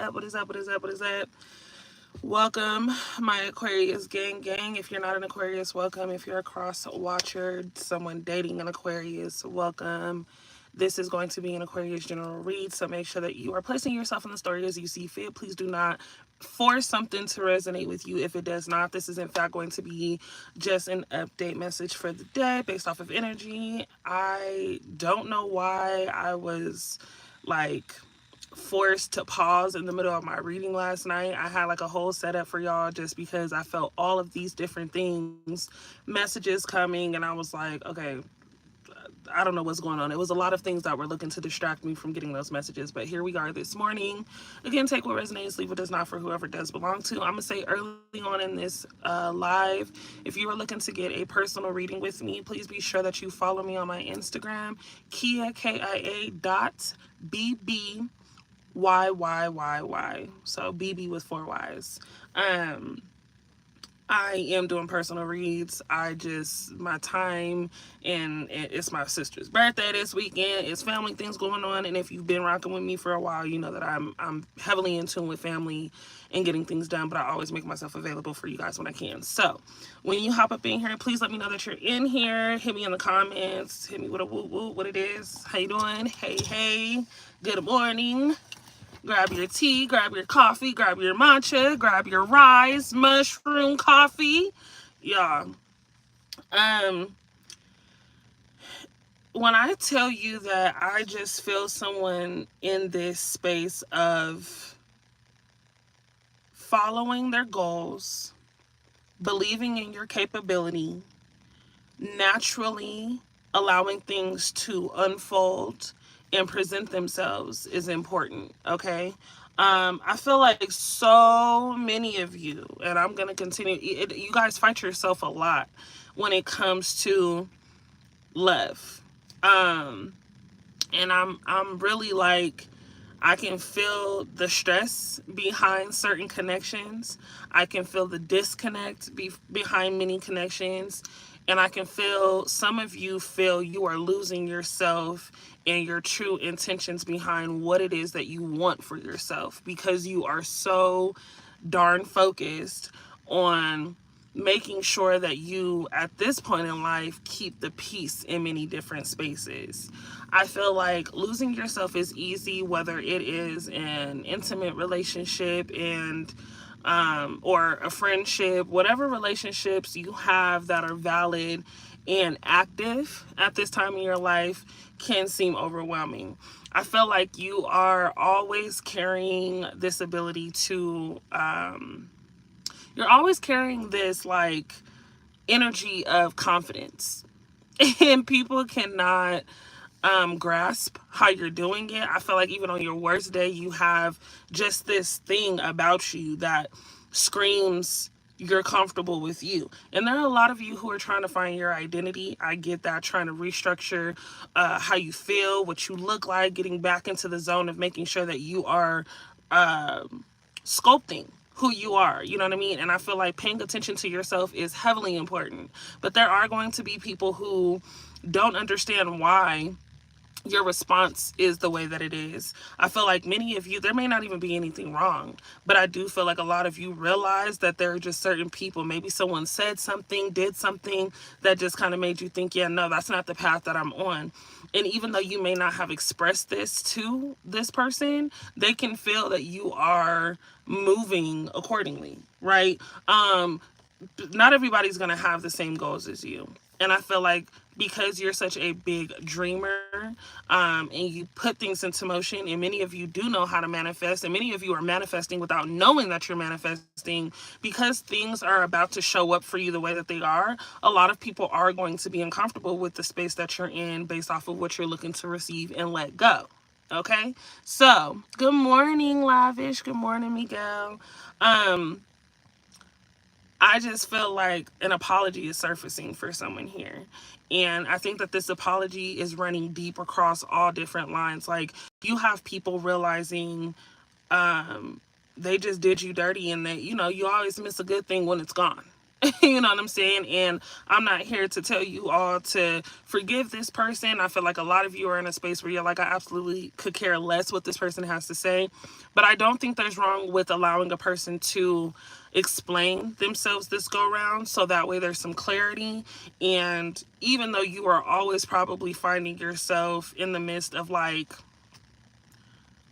up? What is up? What is up? What is up? Welcome, my Aquarius gang. If you're not an Aquarius, welcome. If you're a cross watcher, someone dating an Aquarius, welcome. This is going to be an Aquarius general read, so make sure that you are placing yourself in the story as you see fit. Please do not force something to resonate with you if it does not. This is in fact going to be just an update message for the day based off of energy. I don't know why I was like forced to pause in the middle of my reading last night. I had like a whole setup for y'all just because I felt all of these different things, messages coming, and I was like, okay, I don't know what's going on. It was a lot of things that were looking to distract me from getting those messages, but here we are this morning. Again, take what resonates, leave what does not for whoever does belong to. I'm gonna say early on in this live, if you are looking to get a personal reading with me, please be sure that you follow me on my Instagram, Kia KIA dot BB YYYY. So BB with 4 Y's. I am doing personal reads. My time, and it's my sister's birthday this weekend. It's family things going on, and if you've been rocking with me for a while, you know that I'm heavily in tune with family and getting things done, but I always make myself available for you guys when I can. So when you hop up in here, please let me know that you're in here. Hit me in the comments. Hit me with a woo woo, what it is. How you doing? Hey. Good morning. Grab your tea, grab your coffee, grab your matcha, grab your rice, mushroom coffee. Yeah. When I tell you that I just feel someone in this space of following their goals, believing in your capability, naturally allowing things to unfold and present themselves is important, okay? I feel like so many of you, and I'm going to continue, you guys fight yourself a lot when it comes to love. And I'm really like, I can feel the stress behind certain connections. I can feel the disconnect behind many connections. And I can feel some of you feel you are losing yourself and your true intentions behind what it is that you want for yourself because you are so darn focused on making sure that you, at this point in life, keep the peace in many different spaces. I feel like losing yourself is easy, whether it is an intimate relationship and or a friendship, whatever relationships you have that are valid and active at this time in your life can seem overwhelming. I feel like you are always carrying this ability to, you're always carrying this like energy of confidence, and people cannot grasp how you're doing it. I feel like even on your worst day, you have just this thing about you that screams you're comfortable with you. And there are a lot of you who are trying to find your identity. I get that, trying to restructure how you feel, what you look like, getting back into the zone of making sure that you are sculpting who you are, you know what I mean? And I feel like paying attention to yourself is heavily important. But there are going to be people who don't understand why your response is the way that it is. I feel like many of you, there may not even be anything wrong, but I do feel like a lot of you realize that there are just certain people, maybe someone said something, did something that just kind of made you think, yeah, no, that's not the path that I'm on. And even though you may not have expressed this to this person, they can feel that you are moving accordingly, right? Not everybody's going to have the same goals as you. And I feel like because you're such a big dreamer, and you put things into motion, and many of you do know how to manifest, and many of you are manifesting without knowing that you're manifesting, because things are about to show up for you the way that they are, a lot of people are going to be uncomfortable with the space that you're in based off of what you're looking to receive and let go. Okay? So, good morning, Lavish. Good morning, Miguel. I just feel like an apology is surfacing for someone here. And I think that this apology is running deep across all different lines. Like, you have people realizing they just did you dirty, and that, you know, you always miss a good thing when it's gone. You know what I'm saying? And I'm not here to tell you all to forgive this person. I feel like a lot of you are in a space where you're like, I absolutely could care less what this person has to say. But I don't think there's wrong with allowing a person to explain themselves this go round, so that way there's some clarity. And even though you are always probably finding yourself in the midst of like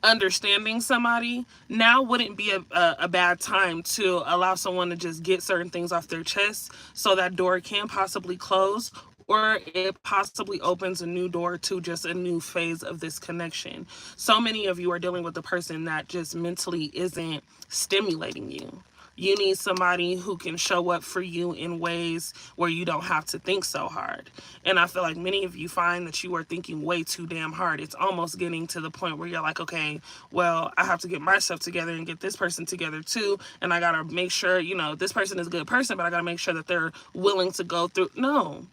understanding somebody, now wouldn't be a bad time to allow someone to just get certain things off their chest, so that door can possibly close, or it possibly opens a new door to just a new phase of this connection. So many of you are dealing with a person that just mentally isn't stimulating you. You need somebody who can show up for you in ways where you don't have to think so hard. And I feel like many of you find that you are thinking way too damn hard. It's almost getting to the point where you're like, okay, well, I have to get myself together and get this person together too. And I got to make sure, this person is a good person, but I got to make sure that they're willing to go through. No,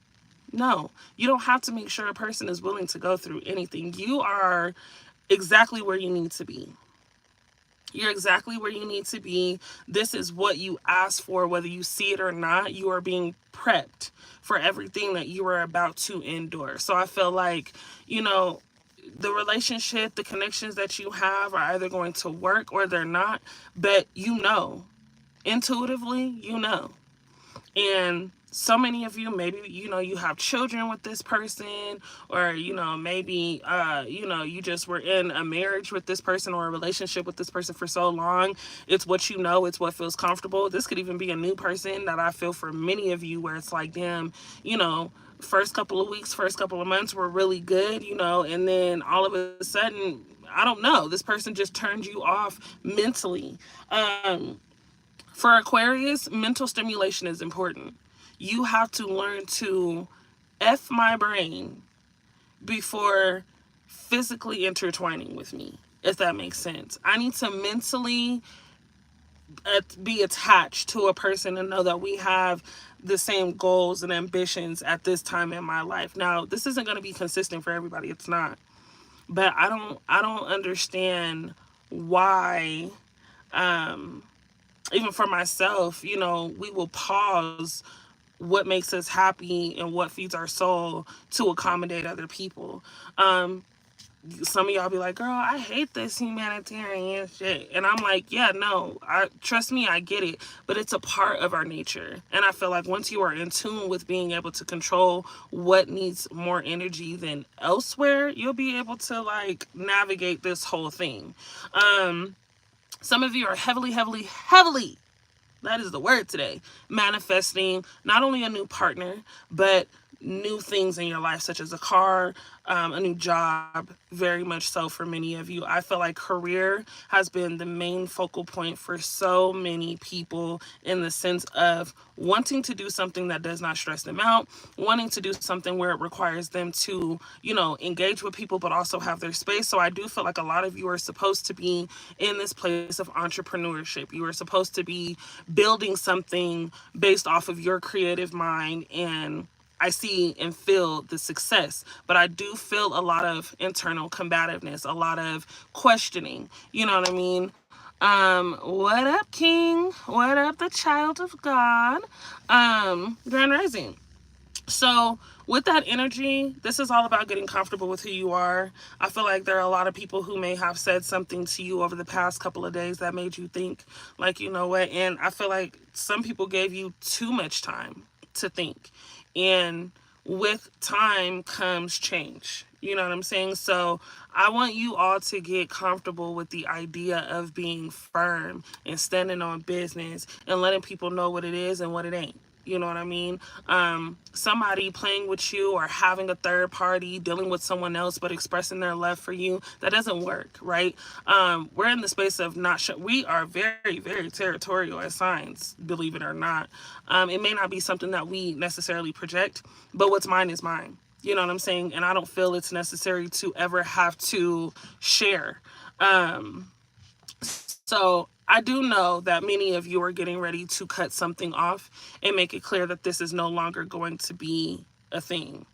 you don't have to make sure a person is willing to go through anything. You are exactly where you need to be. You're exactly where you need to be. This is what you asked for, whether you see it or not. You are being prepped for everything that you are about to endure. So I feel like, the relationship, the connections that you have are either going to work or they're not. But intuitively, And so many of you, maybe, you have children with this person, or, maybe, you just were in a marriage with this person or a relationship with this person for so long. It's what it's what feels comfortable. This could even be a new person that I feel for many of you, where it's like, damn, first couple of weeks, first couple of months were really good, and then all of a sudden, I don't know, this person just turned you off mentally. For Aquarius, mental stimulation is important. You have to learn to F my brain before physically intertwining with me, if that makes sense. I need to mentally be attached to a person and know that we have the same goals and ambitions at this time in my life. Now, this isn't going to be consistent for everybody. It's not. But I don't understand why, even for myself, we will pause what makes us happy and what feeds our soul to accommodate other people. Some of y'all be like, girl, I hate this humanitarian shit. And I'm like, yeah, no, trust me, I get it. But it's a part of our nature. And I feel like once you are in tune with being able to control what needs more energy than elsewhere, you'll be able to navigate this whole thing. Some of you are heavily, that is the word today, manifesting not only a new partner, but new things in your life, such as a car, a new job, very much so for many of you. I feel like career has been the main focal point for so many people, in the sense of wanting to do something that does not stress them out, wanting to do something where it requires them to, engage with people, but also have their space. So I do feel like a lot of you are supposed to be in this place of entrepreneurship. You are supposed to be building something based off of your creative mind, and I see and feel the success, but I do feel a lot of internal combativeness, a lot of questioning. You know what I mean? What up, King? What up, the child of God? Grand Rising. So with that energy, this is all about getting comfortable with who you are. I feel like there are a lot of people who may have said something to you over the past couple of days that made you think, like, you know what? And I feel like some people gave you too much time to think. And with time comes change. You know what I'm saying? So I want you all to get comfortable with the idea of being firm and standing on business and letting people know what it is and what it ain't. You know what I mean? Somebody playing with you or having a third party, dealing with someone else, but expressing their love for you, that doesn't work, right? We're in the space of we are very, very territorial as signs, believe it or not. It may not be something that we necessarily project, but what's mine is mine. You know what I'm saying? And I don't feel it's necessary to ever have to share. So I do know that many of you are getting ready to cut something off and make it clear that this is no longer going to be a thing.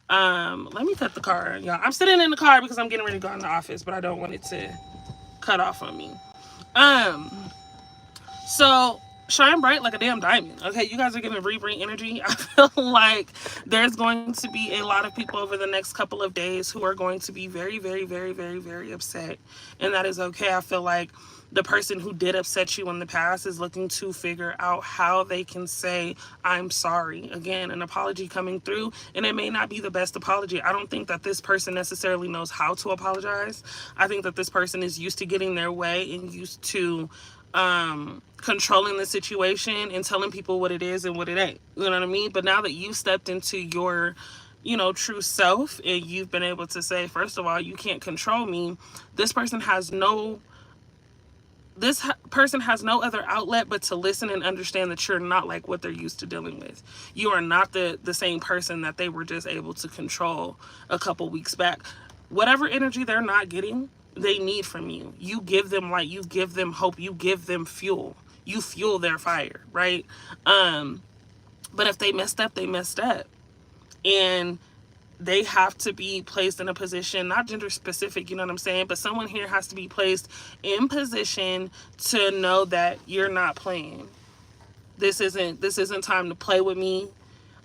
Let me cut the car, y'all. I'm sitting in the car because I'm getting ready to go in the office, but I don't want it to cut off on me. So shine bright like a damn diamond. Okay, you guys are giving rebring energy. I feel like there's going to be a lot of people over the next couple of days who are going to be very, very, very, very, very upset, and that is okay. I feel like the person who did upset you in the past is looking to figure out how they can say, I'm sorry. Again, an apology coming through, and it may not be the best apology. I don't think that this person necessarily knows how to apologize. I think that this person is used to getting their way and used to controlling the situation and telling people what it is and what it ain't. You know what I mean? But now that you've stepped into your, true self, and you've been able to say, first of all, you can't control me, this person has no other outlet but to listen and understand that you're not like what they're used to dealing with. You are not the same person that they were just able to control a couple weeks back. Whatever energy they're not getting, they need from you. You give them light, you give them hope, you give them fuel. You fuel their fire, right? But if they messed up, they messed up. And they have to be placed in a position, not gender specific, you know what I'm saying? But someone here has to be placed in position to know that you're not playing. This isn't time to play with me.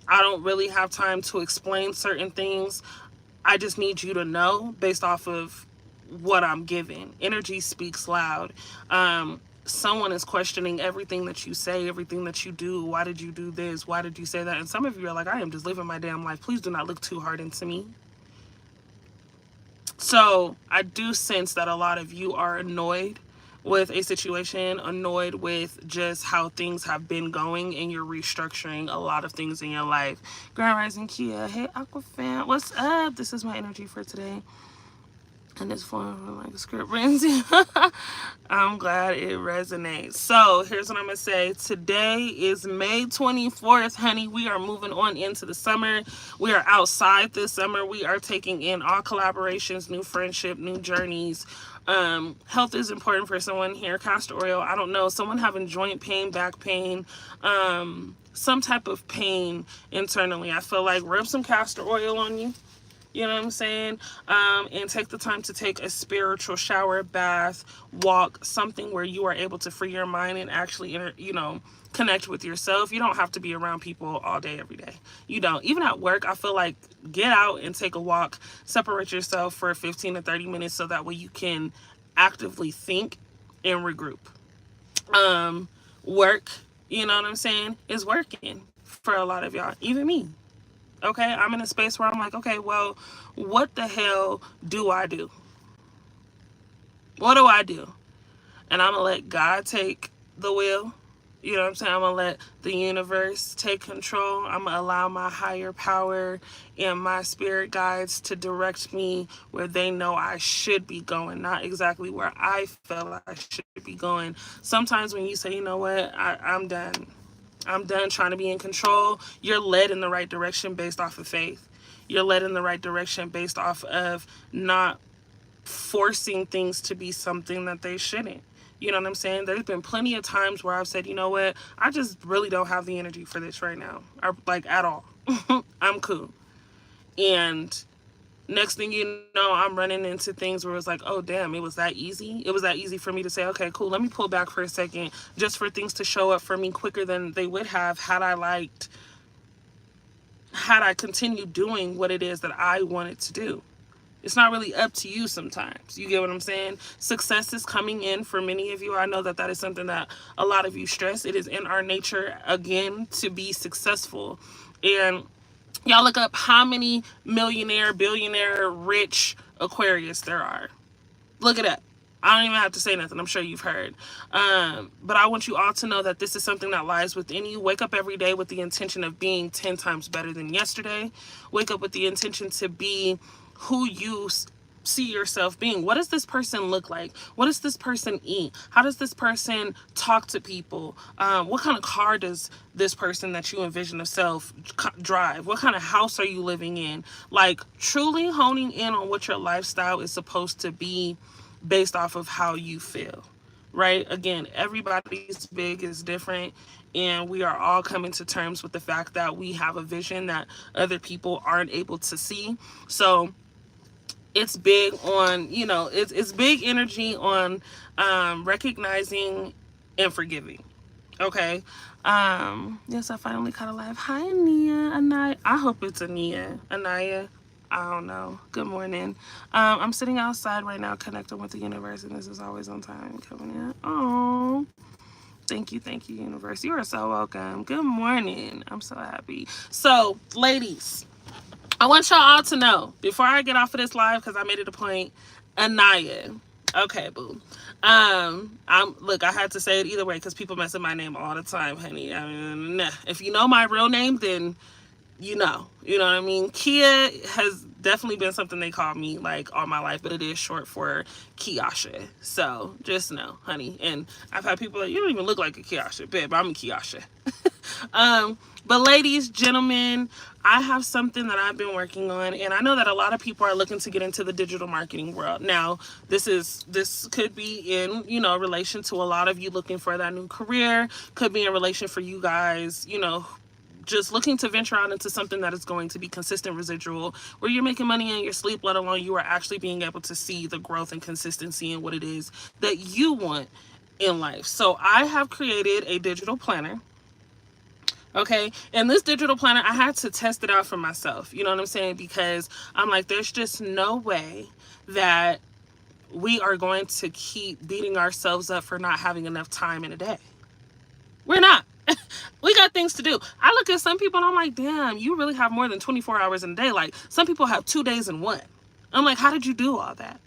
I don't really have time to explain certain things. I just need you to know based off of what I'm giving. Energy speaks loud. Someone is questioning everything that you say, everything that you do. Why did you do this? Why did you say that? And some of you are like, I am just living my damn life. Please do not look too hard into me. So I do sense that a lot of you are annoyed with a situation, annoyed with just how things have been going, and you're restructuring a lot of things in your life. Grand Rising Kia, hey Aquafan, what's up? This is my energy for today. And this form like a script rings. I'm glad it resonates. So here's what I'm gonna say. Today is May 24th, honey. We are moving on into the summer. We are outside this summer. We are taking in all collaborations, new friendship, new journeys. Health is important for someone here. Castor oil, I don't know, someone having joint pain, back pain, some type of pain internally. I feel like rub some castor oil on you. You know what I'm saying? And take the time to take a spiritual shower, bath, walk, something where you are able to free your mind and actually, connect with yourself. You don't have to be around people all day, every day. You don't. Even at work, I feel like get out and take a walk, separate yourself for 15 to 30 minutes so that way you can actively think and regroup. Work, you know what I'm saying, is working for a lot of y'all, even me. Okay, I'm in a space where I'm like, okay, well, what the hell do I do? What do I do? And I'm going to let God take the wheel. You know what I'm saying? I'm going to let the universe take control. I'm going to allow my higher power and my spirit guides to direct me where they know I should be going, not exactly where I feel I should be going. Sometimes when you say, you know what, I'm done. I'm done trying to be in control. You're led in the right direction based off of faith. You're led in the right direction based off of not forcing things to be something that they shouldn't. You know what I'm saying? There's been plenty of times where I've said, you know what? I just really don't have the energy for this right now. Like at all. I'm cool. And next thing you know, I'm running into things where it's like, oh, damn, it was that easy. It was that easy for me to say, okay, cool, let me pull back for a second just for things to show up for me quicker than they would have had I continued doing what it is that I wanted to do. It's not really up to you sometimes. You get what I'm saying? Success is coming in for many of you. I know that that is something that a lot of you stress. It is in our nature, again, to be successful. And y'all look up how many millionaire, billionaire, rich Aquarius there are. Look it up. I don't even have to say nothing. I'm sure you've heard. But I want you all to know that this is something that lies within you. Wake up every day with the intention of being 10 times better than yesterday. Wake up with the intention to be who you see yourself being. What does this person look like? What does this person eat? How does this person talk to people? What kind of car does this person that you envision of self drive? What kind of house are you living in? Like truly honing in on what your lifestyle is supposed to be based off of how you feel, right? Again, everybody's big is different, and we are all coming to terms with the fact that we have a vision that other people aren't able to see. So it's big on, it's big energy on recognizing and forgiving. Okay. Yes, I finally caught a live. Hi, Ania. Anaya. I hope it's Ania. Anaya. I don't know. Good morning. I'm sitting outside right now connecting with the universe, and this is always on time coming in. Oh, thank you, universe. You are so welcome. Good morning. I'm so happy. So, ladies, I want y'all all to know before I get off of this live, because I made it a point, Anaya. Okay, boo. I had to say it either way because people mess up my name all the time, honey. If you know my real name, then you know what I mean? Kia has definitely been something they call me like all my life, but it is short for Kiasha. So just know, honey. And I've had people like, you don't even look like a Kiasha, babe. I'm a Kiasha. But ladies, gentlemen, I have something that I've been working on, and I know that a lot of people are looking to get into the digital marketing world. Now, this could be in, relation to a lot of you looking for that new career, could be in relation for you guys, just looking to venture out into something that is going to be consistent residual, where you're making money in your sleep, let alone you are actually being able to see the growth and consistency in what it is that you want in life. So I have created a digital planner. Okay. And this digital planner, I had to test it out for myself. You know what I'm saying? Because I'm like, there's just no way that we are going to keep beating ourselves up for not having enough time in a day. We're not. We got things to do. I look at some people and I'm like, damn, you really have more than 24 hours in a day. Like, some people have 2 days in one. I'm like, how did you do all that?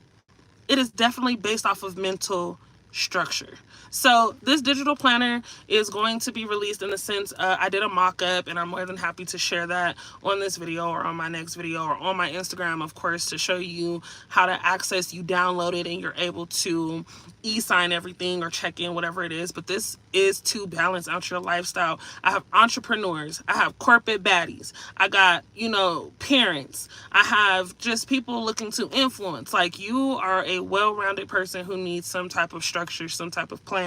It is definitely based off of mental structure. So this digital planner is going to be released in the sense, I did a mock-up, and I'm more than happy to share that on this video or on my next video or on my Instagram, of course, to show you how to access. You download it and you're able to e-sign everything or check in, whatever it is. But this is to balance out your lifestyle. I have entrepreneurs, I have corporate baddies, I got, parents, I have just people looking to influence. Like, you are a well-rounded person who needs some type of structure, some type of plan,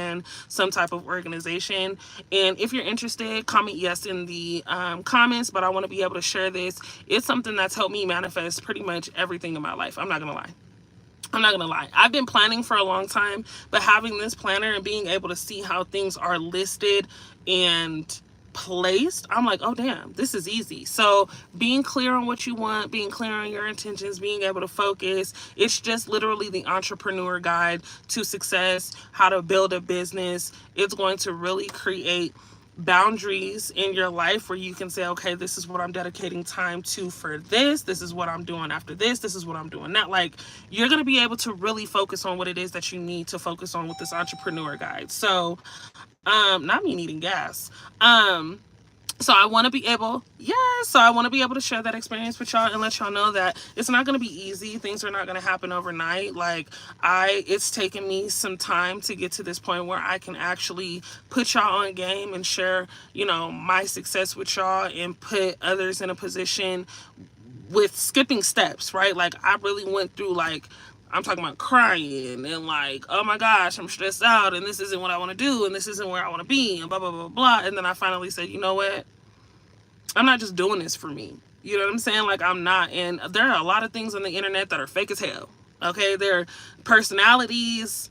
some type of organization. And if you're interested, comment yes in the comments. But I want to be able to share this. It's something that's helped me manifest pretty much everything in my life. I'm not gonna lie. I've been planning for a long time, but having this planner and being able to see how things are listed and placed, I'm like, oh damn, this is easy. So being clear on what you want, being clear on your intentions, being able to focus, it's just literally the entrepreneur guide to success, how to build a business. It's going to really create boundaries in your life where you can say, okay, this is what I'm dedicating time to for this is what I'm doing after this is what I'm doing that. Like, you're going to be able to really focus on what it is that you need to focus on with this entrepreneur guide. So not me needing gas. So I want to be able, to share that experience with y'all and let y'all know that it's not going to be easy. Things are not going to happen overnight. Like, it's taken me some time to get to this point where I can actually put y'all on game and share, my success with y'all and put others in a position with skipping steps, right? Like, I really went through, like, I'm talking about crying and like, oh my gosh, I'm stressed out and this isn't what I want to do and this isn't where I want to be and blah, blah, blah, blah. And then I finally said, you know what? I'm not just doing this for me. You know what I'm saying? Like, I'm not. And there are a lot of things on the internet that are fake as hell. Okay? Their personalities,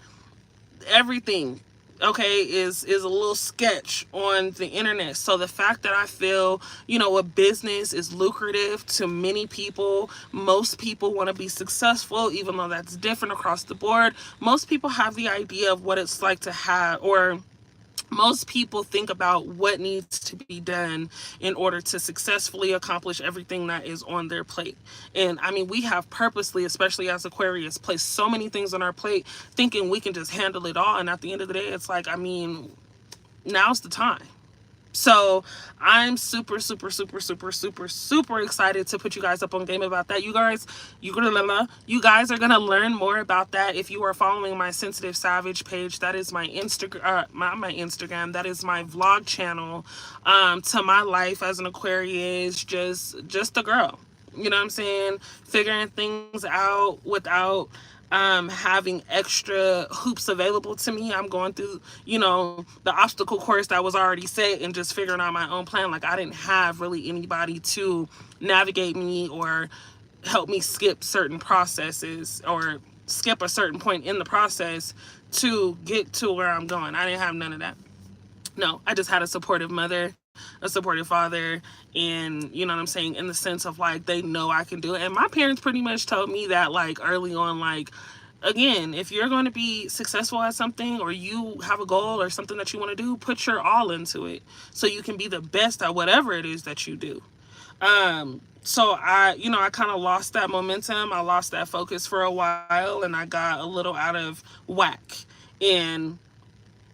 everything, okay, is a little sketch on the internet. So the fact that I feel, a business is lucrative to many people, most people want to be successful, even though that's different across the board. Most people have the idea of what it's like to have, or most people think about what needs to be done in order to successfully accomplish everything that is on their plate. And I mean, we have purposely, especially as Aquarius, placed so many things on our plate thinking we can just handle it all. And at the end of the day, it's like, now's the time. So I'm super excited to put you guys up on game about that. You guys are gonna learn more about that if you are following my Sensitive Savage page. That is my Instagram. That is my vlog channel. To my life as an Aquarius, just a girl. You know what I'm saying? Figuring things out without having extra hoops available to me. I'm going through, the obstacle course that was already set and just figuring out my own plan. Like, I didn't have really anybody to navigate me or help me skip certain processes or skip a certain point in the process to get to where I'm going. I didn't have none of that. No, I just had a supportive mother, a supportive father, and you know what I'm saying, in the sense of like they know I can do it. And my parents pretty much told me that like early on, like, again, if you're going to be successful at something or you have a goal or something that you want to do, put your all into it so you can be the best at whatever it is that you do. So I kind of lost that momentum. I lost that focus for a while, and I got a little out of whack and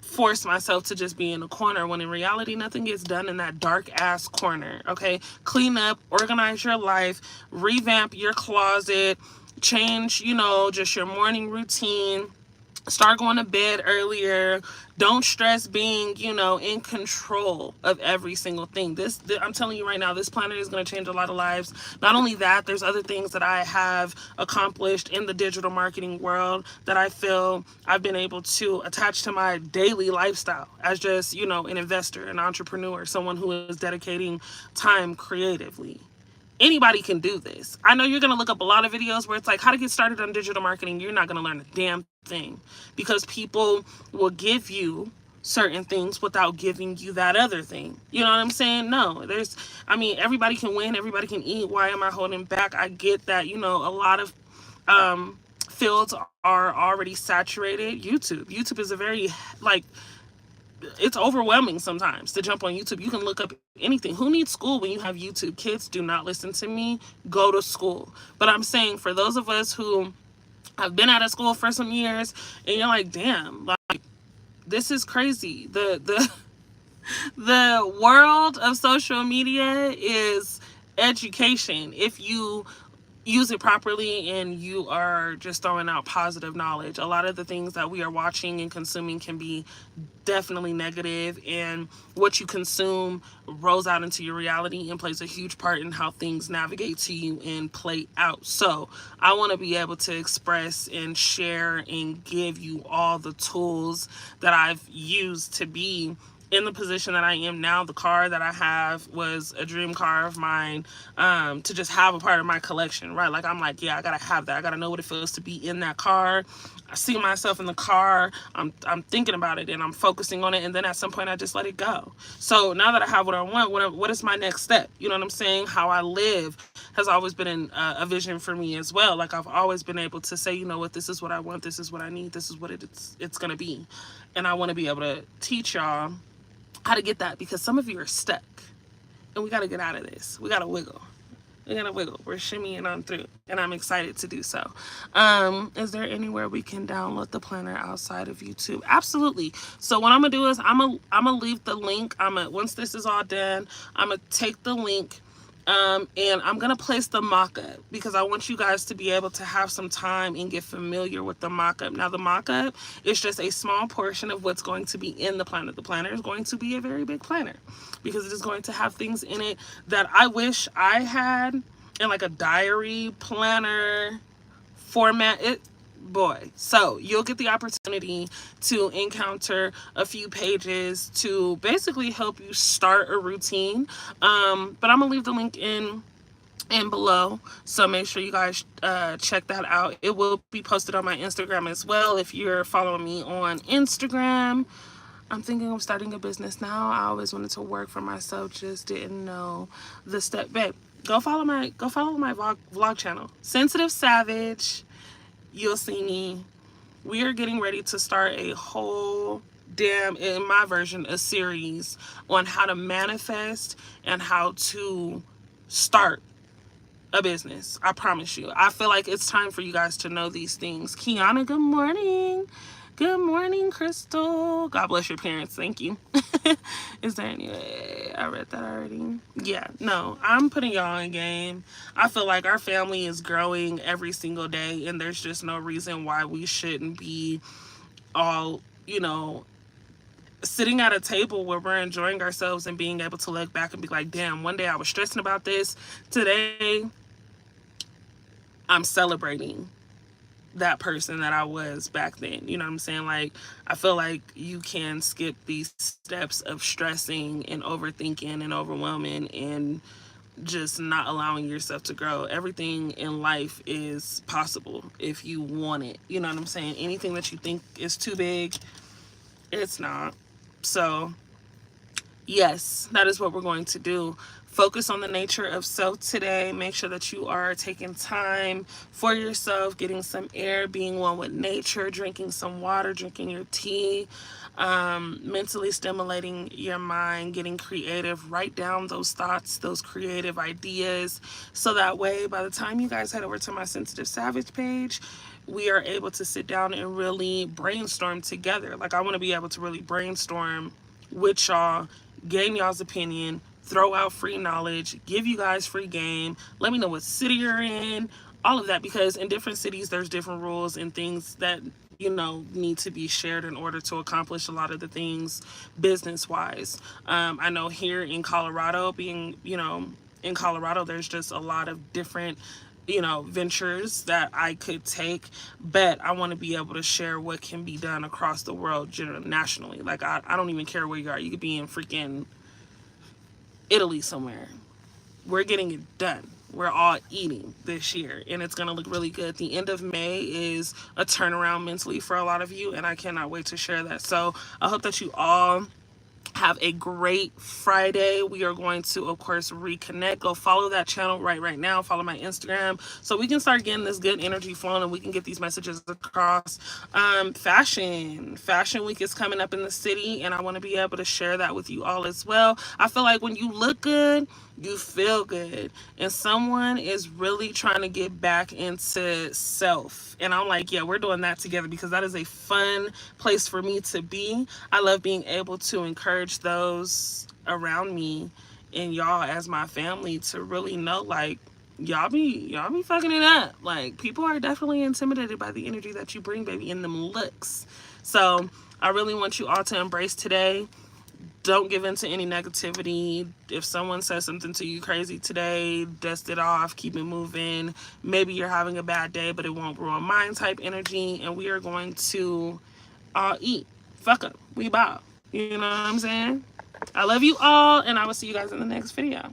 forced myself to just be in a corner, when in reality nothing gets done in that dark ass corner. Okay, clean up, organize your life, revamp your closet, change, just your morning routine, start going to bed earlier. Don't stress being, in control of every single thing. I'm telling you right now, this planner is going to change a lot of lives. Not only that, there's other things that I have accomplished in the digital marketing world that I feel I've been able to attach to my daily lifestyle as just, an investor, an entrepreneur, someone who is dedicating time creatively. Anybody can do this. I know you're going to look up a lot of videos where it's like how to get started on digital marketing. You're not going to learn a damn thing, because people will give you certain things without giving you that other thing. You know what I'm saying? No, everybody can win, everybody can eat. Why am I holding back? I get that, a lot of fields are already saturated. YouTube is a very, like, it's overwhelming sometimes to jump on YouTube. You can look up anything. Who needs school when you have YouTube? Kids, do not listen to me. Go to school. But I'm saying, for those of us who have been out of school for some years and you're like, damn, like, this is crazy. The world of social media is education if you use it properly and you are just throwing out positive knowledge. A lot of the things that we are watching and consuming can be definitely negative, and what you consume rolls out into your reality and plays a huge part in how things navigate to you and play out. So I want to be able to express and share and give you all the tools that I've used to be in the position that I am now. The car that I have was a dream car of mine, to just have a part of my collection, right? Like, I'm like, yeah, I gotta have that. I gotta know what it feels to be in that car. I see myself in the car. I'm thinking about it and I'm focusing on it, and then at some point I just let it go. So now that I have what I want, what is my next step? You know what I'm saying? How I live has always been a vision for me as well. Like, I've always been able to say, you know what, this is what I want, this is what I need, this is what it's gonna be, and I want to be able to teach y'all how to get that, because some of you are stuck and we got to get out of this. We got to wiggle. We're shimmying on through, and I'm excited to do so. Is there anywhere we can download the planner outside of YouTube? Absolutely. So what I'm gonna do is I'm gonna leave the link. Once this is all done, I'm gonna take the link, and I'm gonna place the mock-up, because I want you guys to be able to have some time and get familiar with the mock-up. Now, the mock-up is just a small portion of what's going to be in the planner. The planner is going to be a very big planner, because it is going to have things in it that I wish I had in like a diary planner format. So you'll get the opportunity to encounter a few pages to basically help you start a routine. But I'm gonna leave the link in below, so make sure you guys check that out. It will be posted on my Instagram as well. If you're following me on Instagram, I'm thinking of starting a business now. I always wanted to work for myself, just didn't know the step. Babe, go follow my vlog channel, Sensitive Savage. You'll see me. We are getting ready to start a whole in my version, a series on how to manifest and how to start a business. I promise you. I feel like it's time for you guys to know these things. Kiana, good morning. Good morning, Crystal. God bless your parents. Thank you. Is there any way? I read that already. Yeah, no, I'm putting y'all in game. I feel like our family is growing every single day, and there's just no reason why we shouldn't be all, sitting at a table where we're enjoying ourselves and being able to look back and be like, damn, one day I was stressing about this. Today, I'm celebrating that person that I was back then. You know what I'm saying? Like, I feel like you can skip these steps of stressing and overthinking and overwhelming and just not allowing yourself to grow. Everything in life is possible if you want it. You know what I'm saying? Anything that you think is too big, it's not. So Yes, that is what we're going to do. Focus on the nature of self today. Make sure that you are taking time for yourself, getting some air, being one with nature, drinking some water, drinking your tea, mentally stimulating your mind, getting creative. Write down those thoughts, those creative ideas, so that way by the time you guys head over to my Sensitive Savage page, we are able to sit down and really brainstorm together. Like, I want to be able to really brainstorm with y'all, gain y'all's opinion, throw out free knowledge, give you guys free game, let me know what city you're in, all of that, because in different cities there's different rules and things that, you know, need to be shared in order to accomplish a lot of the things business wise. I know here in Colorado, being, you know, in Colorado, there's just a lot of different, you know, ventures that I could take, but I want to be able to share what can be done across the world, generally, nationally. Like, I don't even care where you are. You could be in freaking Italy somewhere. We're getting it done. We're all eating this year, and it's going to look really good. The end of May is a turnaround mentally for a lot of you, and I cannot wait to share that. So I hope that you all have a great Friday. We are going to, of course, reconnect. Go follow that channel right now. Follow my Instagram so we can start getting this good energy flowing and we can get these messages across. Fashion week is coming up in the city, and I want to be able to share that with you all as well. I feel like when you look good, you feel good, and someone is really trying to get back into self, and I'm like, yeah, we're doing that together, because that is a fun place for me to be. I love being able to encourage those around me and y'all as my family to really know, like, y'all be fucking it up. Like, people are definitely intimidated by the energy that you bring, baby, in them looks. So I really want you all to embrace today. Don't give in to any negativity. If someone says something to you crazy today, dust it off, keep it moving. Maybe you're having a bad day, but it won't ruin mine type energy. And we are going to eat. Fuck up. We bow. You know what I'm saying? I love you all, and I will see you guys in the next video.